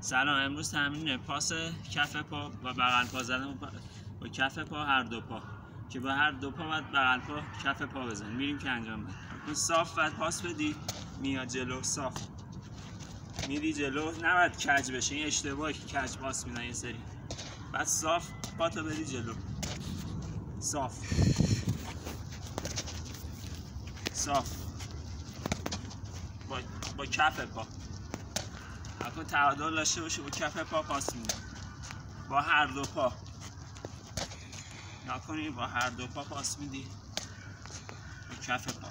سلام. امروز تمرین پاس کف پا و بغل پا زدن با کف پا، هر دو پا، که با هر دو پا باید بغل پا کف پا بزنیم. میریم که انجام بدیم. اون صاف باید پاس بدی، میاد جلو، صاف میری جلو، نباید کج بشه. این اشتباهی که کج پاس میدن یه سری. بعد صاف پاتو بدی جلو، صاف با کف پا. حتی تعادل داشته باشه، با کف پا پاس میده. با هر دو پا نکنی، با هر دو پا پاس میدی، با کف پا.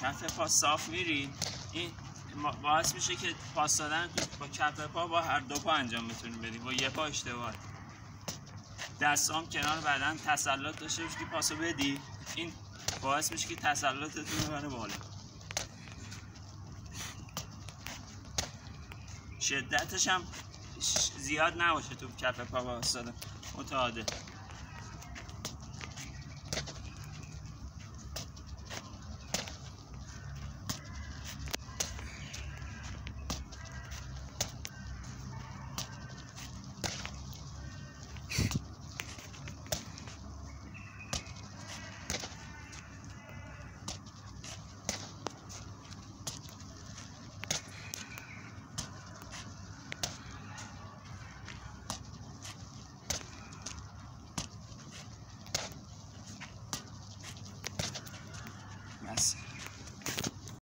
کف پا صاف میری، این باعث میشه که پاس دادن با کف پا با هر دو پا انجام بتونیم بدیم. با یه پا اشتباه. دستام کنار بدن تسلط داشته باشی که پاسو بدی، این باعث میشه که تسلطتون ببره بالا. شدتش هم زیاد نباشه تو کف پا پاس دادن، متعادل. Yes.